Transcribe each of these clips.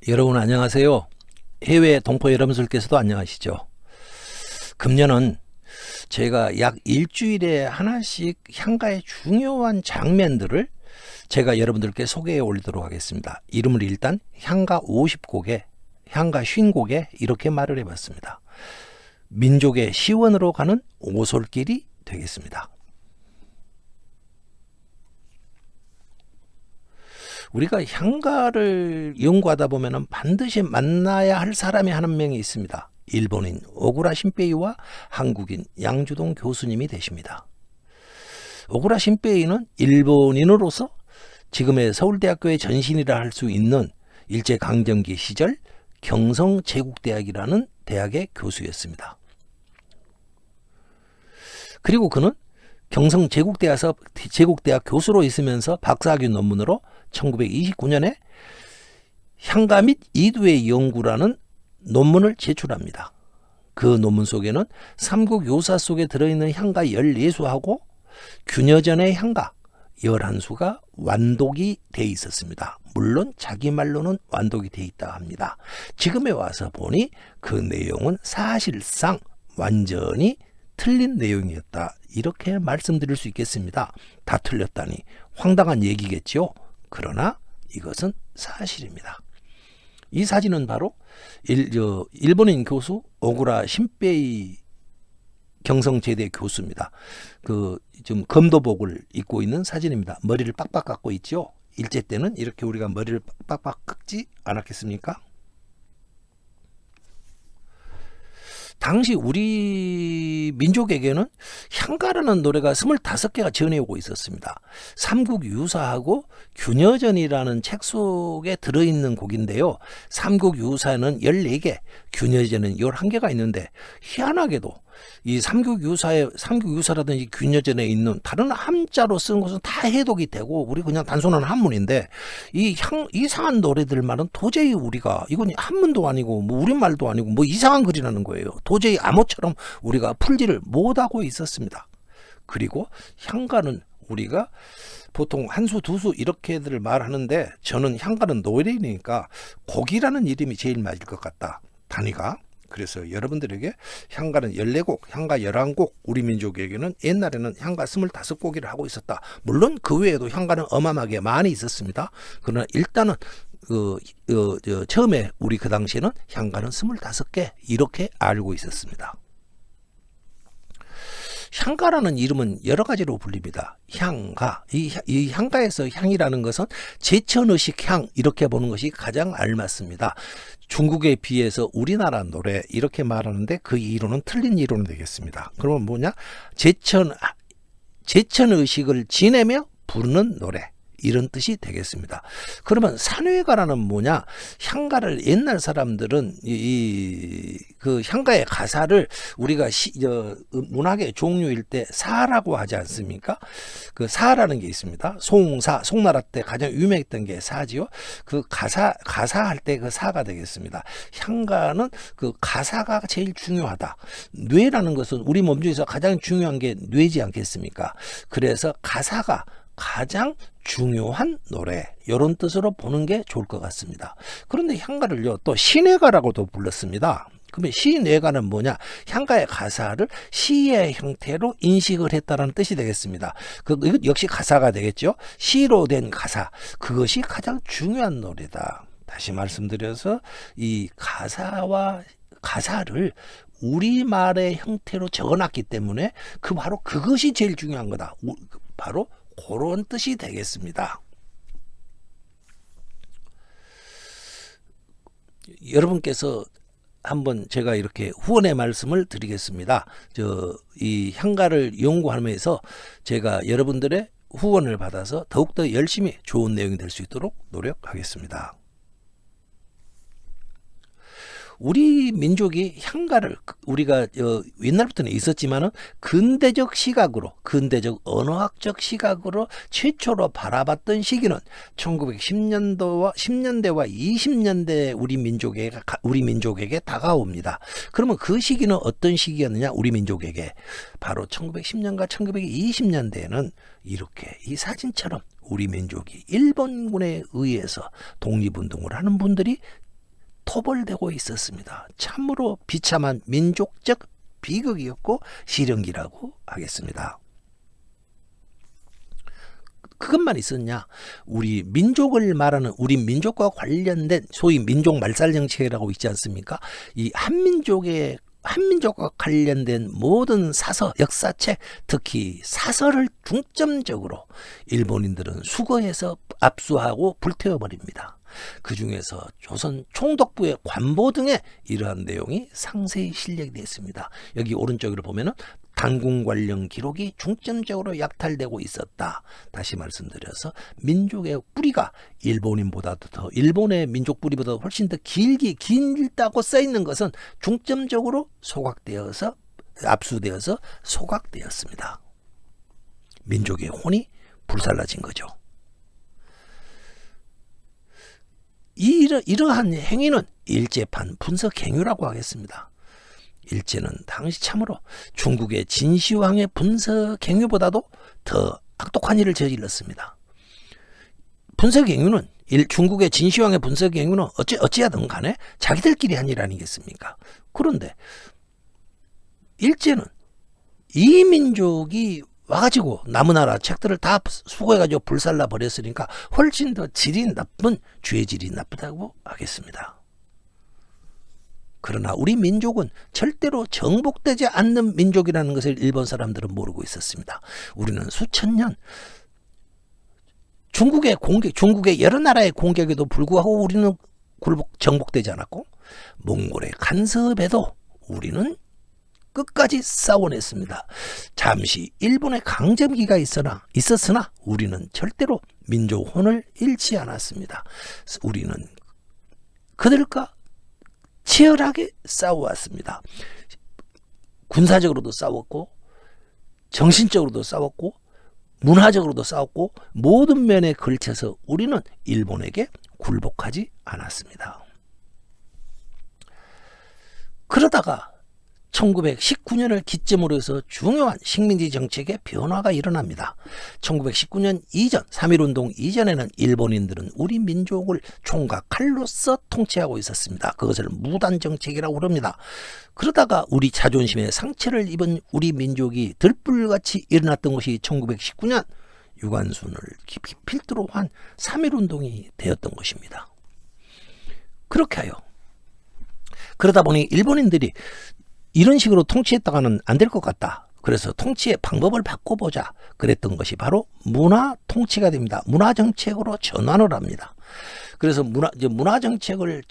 여러분 안녕하세요. 해외 동포 여러분들께서도 안녕하시죠. 금년은 제가 약 일주일에 하나씩 향가의 중요한 장면들을 제가 여러분들께 소개해 올리도록 하겠습니다. 이름을 일단 향가 50곡에 향가 50곡에 이렇게 말을 해봤습니다. 민족의 시원으로 가는 오솔길이 되겠습니다. 우리가 향가를 연구하다 보면 반드시 만나야 할 사람이 한 명이 있습니다. 일본인 오구라 신페이와 한국인 양주동 교수님이 되십니다. 오구라 신페이는 일본인으로서 지금의 서울대학교의 전신이라 할 수 있는 일제강점기 시절 경성제국대학이라는 대학의 교수였습니다. 그리고 그는 경성제국대학에서 제국대학 교수로 있으면서 박사학위 논문으로 1929년에 향가 및 이두의 연구라는 논문을 제출합니다. 그 논문 속에는 삼국유사 속에 들어있는 향가 14수하고 균여전의 향가 11수가 완독이 돼 있었습니다. 물론 자기 말로는 완독이 돼 있다 합니다. 지금에 와서 보니 그 내용은 사실상 완전히 틀린 내용이었다. 이렇게 말씀드릴 수 있겠습니다. 다 틀렸다니 황당한 얘기겠죠. 그러나 이것은 사실입니다. 이 사진은 바로 일본인 교수 오구라 신페이 경성제대 교수입니다. 좀 검도복을 입고 있는 사진입니다. 머리를 빡빡 깎고 있죠. 일제 때는 이렇게 우리가 머리를 빡빡 깎지 않았겠습니까? 당시 우리 민족에게는 향가라는 노래가 25개가 전해오고 있었습니다. 삼국유사하고 균여전이라는 책 속에 들어있는 곡인데요. 삼국유사는 14개, 균여전은 11개가 있는데 희한하게도 이 삼국유사라든지 균여전에 있는 다른 함자로 쓴 것은 다 해독이 되고 우리 그냥 단순한 한문인데 이 이상한 노래들만은 도저히 우리가 이건 한문도 아니고 뭐 우리말도 아니고 뭐 이상한 글이라는 거예요. 도저히 암호처럼 우리가 풀지를 못하고 있었습니다. 그리고 향가는 우리가 보통 한 수, 두 수 이렇게들 말하는데 저는 향가는 노래니까 곡이라는 이름이 제일 맞을 것 같다. 단위가. 그래서 여러분들에게 향가는 14곡, 향가 11곡, 우리 민족에게는 옛날에는 향가 25곡이를 하고 있었다. 물론 그 외에도 향가는 어마어마하게 많이 있었습니다. 그러나 일단은 처음에 우리 그 당시에는 향가는 25개 이렇게 알고 있었습니다. 향가라는 이름은 여러 가지로 불립니다. 향가, 이 향가에서 향이라는 것은 제천의식 향 이렇게 보는 것이 가장 알맞습니다. 중국에 비해서 우리나라 노래 이렇게 말하는데 그 이론은 틀린 이론이 되겠습니다. 그러면 뭐냐? 제천의식을 지내며 부르는 노래. 이런 뜻이 되겠습니다. 그러면 산회가라는 뭐냐? 향가를 옛날 사람들은 그 향가의 가사를 우리가 문학의 종류일 때 사라고 하지 않습니까? 그 사라는 게 있습니다. 송나라 때 가장 유명했던 게 사지요. 그 가사할 때 그 사가 되겠습니다. 향가는 그 가사가 제일 중요하다. 뇌라는 것은 우리 몸 중에서 가장 중요한 게 뇌지 않겠습니까? 그래서 가사가 가장 중요한 노래 이런 뜻으로 보는 게 좋을 것 같습니다. 그런데 향가를요 또 시내가라고도 불렀습니다. 그러면 시내가는 뭐냐? 향가의 가사를 시의 형태로 인식을 했다는 뜻이 되겠습니다. 이것 역시 가사가 되겠죠. 시로 된 가사 그것이 가장 중요한 노래다. 다시 말씀드려서 이 가사를 우리말의 형태로 적어놨기 때문에 바로 그것이 제일 중요한 거다. 바로 그런 뜻이 되겠습니다. 여러분께서 한번 제가 이렇게 후원의 말씀을 드리겠습니다. 이 향가를 연구하면서 제가 여러분들의 후원을 받아서 더욱더 열심히 좋은 내용이 될 수 있도록 노력하겠습니다. 우리 민족이 향가를 우리가 옛날부터는 있었지만은 근대적 언어학적 시각으로 최초로 바라봤던 시기는 1910년대와 20년대 우리 민족에게 다가옵니다. 그러면 그 시기는 어떤 시기였느냐? 우리 민족에게 바로 1910년과 1920년대에는 이렇게 이 사진처럼 우리 민족이 일본군에 의해서 독립운동을 하는 분들이 토벌되고 있었습니다. 참으로 비참한 민족적 비극이었고 시련기라고 하겠습니다. 그것만 있었냐? 우리 민족을 말하는 우리 민족과 관련된 소위 민족 말살 정책이라고 있지 않습니까? 이 한민족과 관련된 모든 사서, 역사책, 특히 사설을 중점적으로 일본인들은 수거해서 압수하고 불태워버립니다. 그 중에서 조선 총독부의 관보 등에 이러한 내용이 상세히 실력되어 있습니다. 여기 오른쪽으로 보면은 당군 관련 기록이 중점적으로 약탈되고 있었다. 다시 말씀드려서 민족의 뿌리가 일본인보다도 더 일본의 민족 뿌리보다 훨씬 더 길다고 써 있는 것은 중점적으로 소각되어서 압수되어서 소각되었습니다. 민족의 혼이 불살라진 거죠. 이러한 행위는 일제판 분석 행위라고 하겠습니다. 일제는 당시 참으로 중국의 진시황의 분석 행위보다도 더 악독한 일을 저질렀습니다. 분석 행위는 중국의 진시황의 분석 행위는 어찌하든 간에 자기들끼리 한 일 아니겠습니까? 그런데 일제는 이 민족이 와가지고 남의 책들을 다 수거해가지고 불살라 버렸으니까 훨씬 더 죄질이 나쁘다고 하겠습니다. 그러나 우리 민족은 절대로 정복되지 않는 민족이라는 것을 일본 사람들은 모르고 있었습니다. 우리는 수천 년 중국의 여러 나라의 공격에도 불구하고 우리는 정복되지 않았고 몽골의 간섭에도 우리는 끝까지 싸워냈습니다. 잠시 일본의 강점기가 있었으나 우리는 절대로 민족혼을 잃지 않았습니다. 우리는 그들과 치열하게 싸워왔습니다. 군사적으로도 싸웠고 정신적으로도 싸웠고 문화적으로도 싸웠고 모든 면에 걸쳐서 우리는 일본에게 굴복하지 않았습니다. 그러다가 1919년을 기점으로 해서 중요한 식민지 정책의 변화가 일어납니다. 1919년 이전, 3.1운동 이전에는 일본인들은 우리 민족을 총과 칼로서 통치하고 있었습니다. 그것을 무단정책이라고 부릅니다. 그러다가 우리 자존심에 상처를 입은 우리 민족이 들불같이 일어났던 것이 1919년 유관순을 깊이 필두로 한 3.1운동이 되었던 것입니다. 그렇게 하여 그러다 보니 일본인들이 이런 식으로 통치했다가는 안 될 것 같다. 그래서 통치의 방법을 바꿔보자. 그랬던 것이 바로 문화 통치가 됩니다. 문화 정책으로 전환을 합니다. 그래서 문화 정책을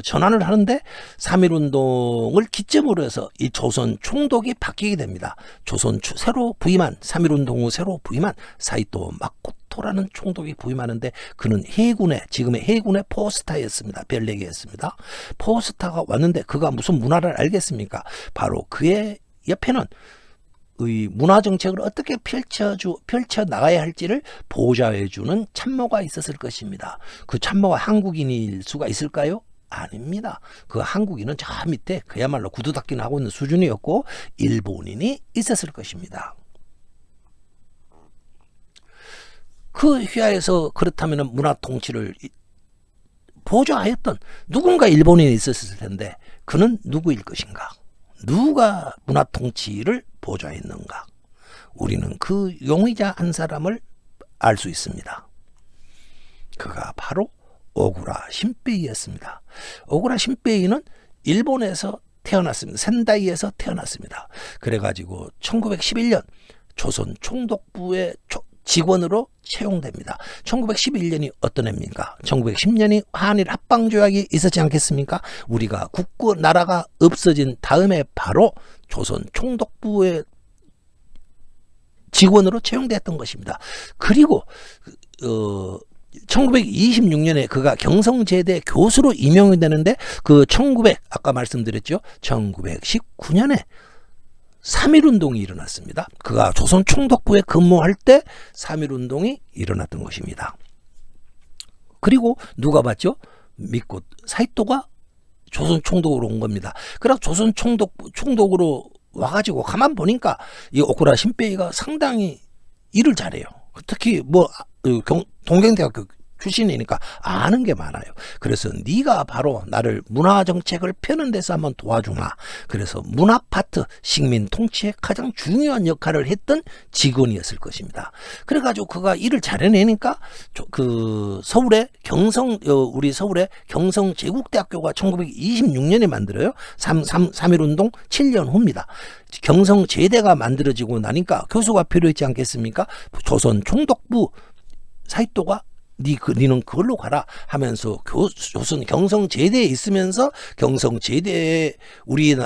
전환을 하는데 3.1운동을 기점으로 해서 이 조선 총독이 바뀌게 됩니다. 새로 부임한 3.1운동 후 새로 부임한 사이토 마코토라는 총독이 부임하는데 그는 지금의 해군의 포스타였습니다. 별내기였습니다. 포스타가 왔는데 그가 무슨 문화를 알겠습니까? 바로 그의 옆에는 의 문화 정책을 어떻게 펼쳐 나가야 할지를 보좌해주는 참모가 있었을 것입니다. 그 참모가 한국인일 수가 있을까요? 아닙니다. 그 한국인은 저 밑에 그야말로 구두 닦기는 하고 있는 수준이었고 일본인이 있었을 것입니다. 그 휘하에서 그렇다면 문화 통치를 보좌하였던 누군가 일본인이 있었을 텐데 그는 누구일 것인가? 누가 문화 통치를 보좌했는가? 우리는 그 용의자 한 사람을 알 수 있습니다. 그가 바로 오구라 신베이였습니다. 오구라 신베이는 일본에서 태어났습니다. 센다이에서 태어났습니다. 그래가지고 1911년 조선 총독부의 직원으로 채용됩니다. 1911년이 어떤 해입니까? 1910년이 한일 합방조약이 있었지 않겠습니까? 우리가 나라가 없어진 다음에 바로 조선 총독부의 직원으로 채용됐던 것입니다. 그리고 1926년에 그가 경성제대 교수로 임용이 되는데 아까 말씀드렸죠. 1919년에 3.1운동이 일어났습니다. 그가 조선 총독부에 근무할 때 3.1운동이 일어났던 것입니다. 그리고 누가 봤죠? 사이토가 조선 총독으로 온 겁니다. 그래서 조선 총독으로 와가지고 가만 보니까 이 오쿠라 신베이가 상당히 일을 잘해요. 특히 동경대학교 출신이니까 아는 게 많아요. 그래서 네가 바로 나를 문화정책을 펴는 데서 한번 도와주마. 그래서 문화 파트 식민 통치에 가장 중요한 역할을 했던 직원이었을 것입니다. 그래가지고 그가 일을 잘해내니까 그 서울의 우리 서울의 경성제국대학교가 1926년에 만들어요. 3.1운동 7년 후입니다. 경성제대가 만들어지고 나니까 교수가 필요했지 않겠습니까? 조선 총독부 사익도가 니는 그걸로 가라 하면서 조선 경성제대에 있으면서 경성제대에 우리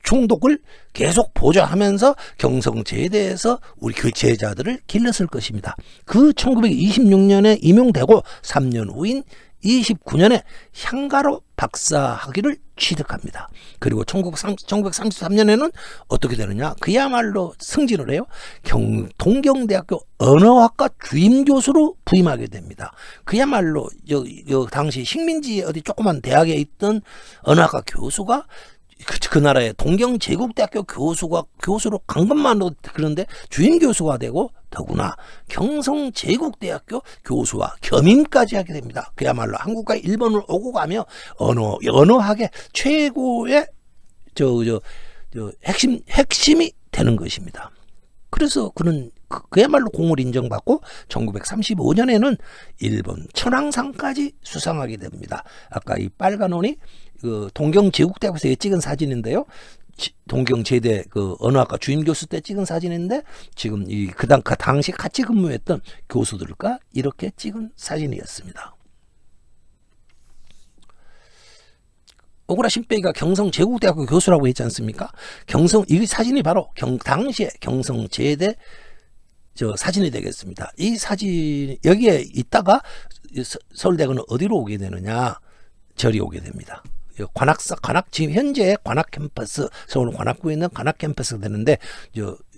총독을 계속 보좌하면서 경성제대에서 우리 그 제자들을 길렀을 것입니다. 그 1926년에 임용되고 3년 후인 29년에 향가로 박사학위를 취득합니다. 그리고 1933년에는 어떻게 되느냐? 그야말로 승진을 해요. 동경대학교 언어학과 주임교수로 부임하게 됩니다. 그야말로 당시 식민지 어디 조그만 대학에 있던 언어학과 교수가 그 나라의 동경제국대학교 교수로 간 것만으로 그런데 주임 교수가 되고 더구나 경성제국대학교 교수와 겸임까지 하게 됩니다. 그야말로 한국과 일본을 오고 가며 언어학의 최고의 핵심이 되는 것입니다. 그래서 그는 그야말로 공을 인정받고 1935년에는 일본 천황상까지 수상하게 됩니다. 아까 이 빨간 원이 그 동경제국대학교에서 찍은 사진인데요. 동경제대 그 언어학과 주임 교수 때 찍은 사진인데 지금 그 당시 같이 근무했던 교수들과 이렇게 찍은 사진이었습니다. 오구라 신빼이가 경성제국대학교 교수라고 했지 않습니까? 이 사진이 바로 당시에 경성제대 사진이 되겠습니다. 이 사진 여기에 있다가 서울대학교는 어디로 오게 되느냐? 저리 오게 됩니다. 지금 현재 관악 캠퍼스, 서울 관악구에 있는 관악 캠퍼스가 되는데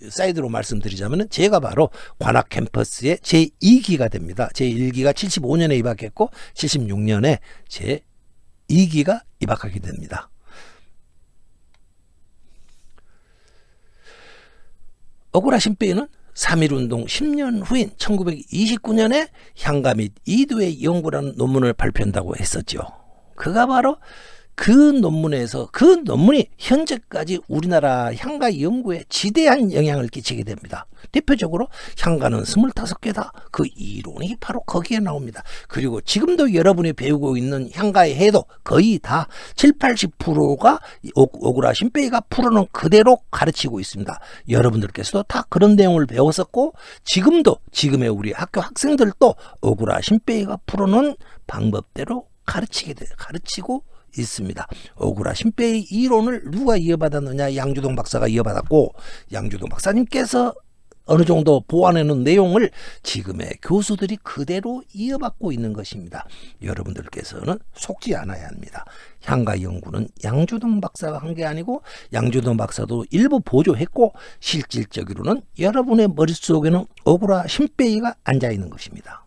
사이드로 말씀드리자면 제가 바로 관악 캠퍼스의 제2기가 됩니다. 제1기가 75년에 입학했고 76년에 제2기가 입학하게 됩니다. 오구라 신빼이는 3.1운동 10년 후인 1929년에 향가 및 이두의 연구라는 논문을 발표한다고 했었죠. 그가 바로 그 논문이 현재까지 우리나라 향가 연구에 지대한 영향을 끼치게 됩니다. 대표적으로 향가는 25개다. 그 이론이 바로 거기에 나옵니다. 그리고 지금도 여러분이 배우고 있는 향가의 해도 거의 다 70~80%가 오구라 신빼이가 풀어놓은 그대로 가르치고 있습니다. 여러분들께서도 다 그런 내용을 배웠었고 지금의 우리 학교 학생들도 오구라 신빼이가 풀어놓은 방법대로 가르치고 있습니다. 오구라 신빼이 이론을 누가 이어받았느냐? 양주동 박사가 이어받았고 양주동 박사님께서 어느 정도 보완해놓은 내용을 지금의 교수들이 그대로 이어받고 있는 것입니다. 여러분들께서는 속지 않아야 합니다. 향가 연구는 양주동 박사가 한 게 아니고 양주동 박사도 일부 보조했고 실질적으로는 여러분의 머릿속에는 오구라 신빼이가 앉아 있는 것입니다.